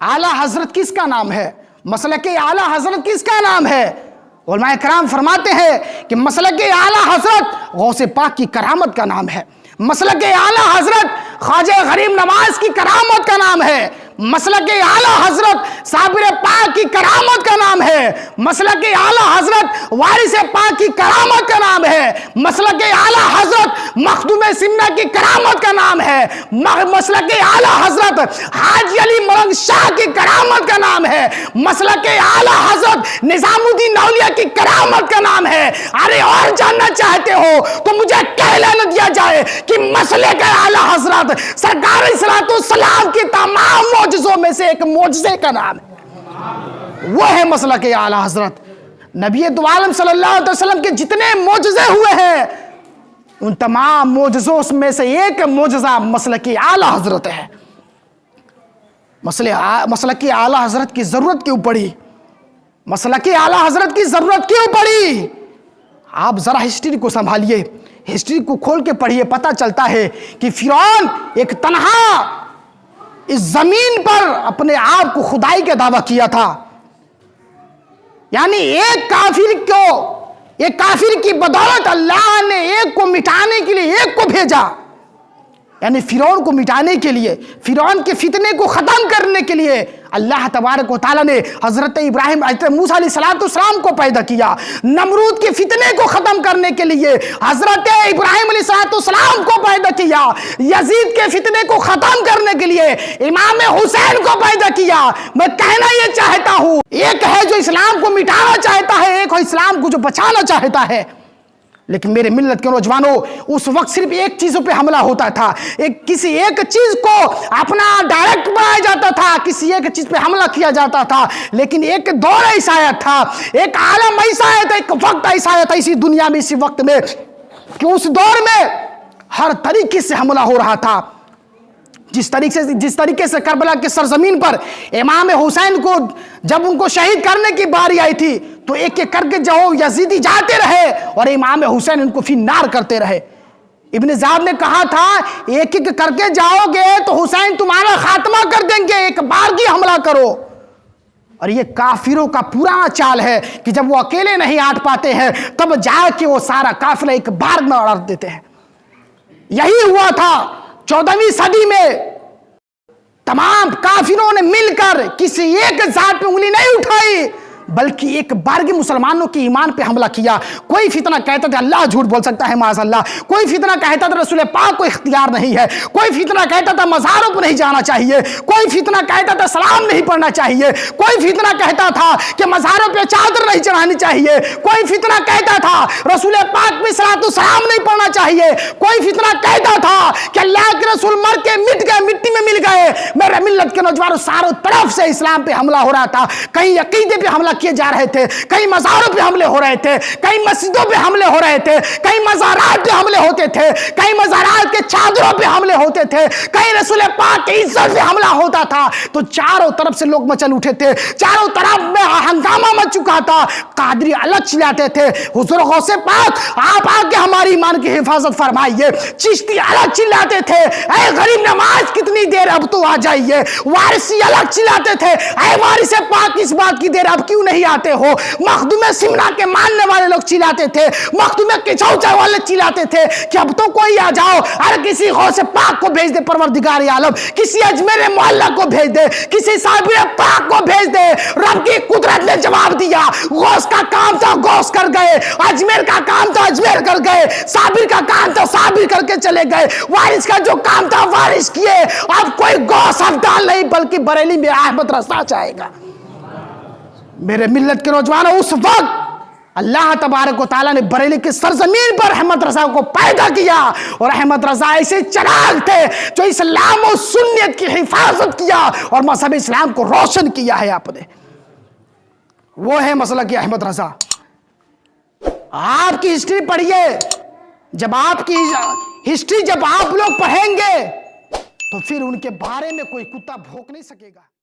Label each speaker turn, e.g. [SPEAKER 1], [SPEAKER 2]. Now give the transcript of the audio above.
[SPEAKER 1] आला हजरत किसका नाम है? मसलक आला हजरत किसका नाम है? उलमाए कराम फरमाते हैं कि मसलक आला हजरत गौसे पाक की करामत का नाम है। मसलक आला हजरत ख्वाजा गरीब नवाज की करामत का नाम है। मसलक आला हजरत साबिर पाक की करामत का नाम है। मसलक आला हजरत वारिस पाक की करामत का नाम है। मसलक आला हजरत मखदूम सिन्ना की करामत का नाम है। मसलक आला हजरत हाजी अली मलंग शाह की करामत का नाम है। मसलक आला हजरत निजामुद्दीन औलिया की करामत का नाम है। अरे और जानना चाहते हो तो मुझे कह लेने दिया जाए कि मसलक आला हजरत सरकार सलाम की तमाम मौजज़ों में से एक मौजज़े का नाम है, वो है मसलक आला हजरत। नबी दो आलम सल्लल्लाहु अलैहि वसल्लम के जितने मौजज़े हुए हैं उन तमाम मौजज़ों में से एक मौजज़ा मसलक आला हजरत है। मसलक आला हजरत की ज़रूरत क्यों पड़ी? मसलक आला हजरत की ज़रूरत क्यों पड़ी? आप ज़रा हिस्ट्री को संभालिए, हिस्ट्री को खोल के पढ़िए, पता चलता है कि फिरौन एक तन्हा इस जमीन पर अपने आप को खुदाई का दावा किया था। यानी एक काफिर की बदौलत अल्लाह ने एक को मिटाने के लिए एक को भेजा, यानी फिरौन को मिटाने के लिए, फिरौन के फितने को खत्म करने के लिए अल्लाह तबारक व तआला ने हजरत इब्राहिम हजरत मूसा अलैहिस्सलाम को पैदा किया। नमरूद के फितने को खत्म करने के लिए हजरत इब्राहिम अलैहिस्सलाम को पैदा किया। यजीद के फितने को खत्म करने के लिए इमाम हुसैन को पैदा किया। मैं कहना यह चाहता हूं, एक है जो इस्लाम को मिटाना चाहता है, एक है इस्लाम को जो बचाना चाहता है। लेकिन मेरे मिल्लत के नौजवानों, उस वक्त सिर्फ एक चीजों पे हमला होता था, किसी एक चीज को अपना डायरेक्ट बनाया जाता था, किसी एक चीज पे हमला किया जाता था। लेकिन एक दौर ऐसा आया था, एक आलम ऐसा आया था, एक वक्त ऐसा आया था इसी दुनिया में, इसी वक्त में, कि उस दौर में हर तरीके से हमला हो रहा था। जिस तरीके से करबला के सरजमीन पर इमाम हुसैन को जब उनको शहीद करने की बारी आई थी तो एक एक करके जो यजीदी जाते रहे और इमाम हुसैन उनको फिन्नार करते रहे। इब्न ज़ियाद ने कहा था, एक एक करके जाओगे तो हुसैन तुम्हारा खात्मा कर देंगे, एक बार की हमला करो। और ये काफिरों का पुराना चाल है कि जब वो अकेले नहीं आट पाते हैं तब जाके वो सारा काफिला एक बार में उड़ा देते हैं। यही हुआ था 14वीं सदी में। तमाम काफिरों ने मिलकर किसी एक जात पे उंगली नहीं उठाई, बल्कि एक बार के मुसलमानों के ईमान पे हमला किया। कोई फितना कहता था अल्लाह झूठ बोल सकता है माज़अल्लाह, कोई फितना कहता था रसूल पाक को इख्तियार नहीं है, कोई फितना कहता था मज़ारों पर नहीं जाना चाहिए, कोई फितना कहता था सलाम नहीं पढ़ना चाहिए, कोई फितना कहता था कि मज़ारों पे चादर नहीं चढ़ानी चाहिए, कोई फितना कहता था रसूल पाक पे सलाम नहीं पढ़ना चाहिए, कोई फितना कहता था कि अल्लाह के रसूल मर के मिट गए, मिट्टी में मिल गए। मेरे मिल्लत के नौजवानों, चारों तरफ से इस्लाम पे हमला हो रहा था। कहीं अकीदे पे हमला किए जा रहे थे, कई मज़ारों पे हमले हो रहे थे, कई मस्जिदों पे हमले हो रहे थे, कई मज़ारात पे हमले होते थे, कई मज़ारात के चादरों पे हमले होते थे, कई रसूल पाक की इज्जत पे हमला होता था। तो चारों तरफ से लोग मचल उठे थे, चारों तरफ में हंगामा मच चुका था। कादरी अलग चिल्लाते थे, हुजूर गौसे पाक आप आके हमारी ईमान की हिफाजत फरमाइए। चिश्ती अलग चिल्लाते थे, ऐ गरीब नवाज कितनी देर, अब तो आ जाइए। वारिसी अलग चिल्लाते थे, ऐ वारिस पाक इस बात की देर, अब क्यों नहीं आते हो। मखदूम सिमना के मानने वाले लोग चिल्लाते थे, मखदूम किचौचा वाले चिल्लाते थे कि अब तो कोई आ जाओ। अरे किसी गौसे पाक को भेज दे परवरदिगार आलम, किसी अजमेर मोहल्ला को भेज दे, किसी साबिर पाक को भेज दे। रब की कुदरत ने जवाब दिया, गौस का काम था गौस कर गए, अजमेर का काम था अजमेर कर गए, साबिर का काम था साबिर करके चले गए, वारिस का जो काम था वारिस किए। अब कोई गौस अफदाल नहीं बल्कि बरेली में अहमद रजा जाएगा। मेरे मिल्लत के नौजवानों, उस वक्त अल्लाह तबारक व तआला ने बरेली की सरजमीन पर अहमद रजा को पैदा किया। और अहमद रजा ऐसे चिराग थे जो इस्लाम और सुन्नत की हिफाजत किया और मजहब इस्लाम को रोशन किया है आपने। वो है मसला कि अहमद रजा। आपकी हिस्ट्री पढ़िए, जब आपकी हिस्ट्री जब आप लोग पढ़ेंगे तो फिर उनके बारे में कोई कुत्ता भौंक नहीं सकेगा।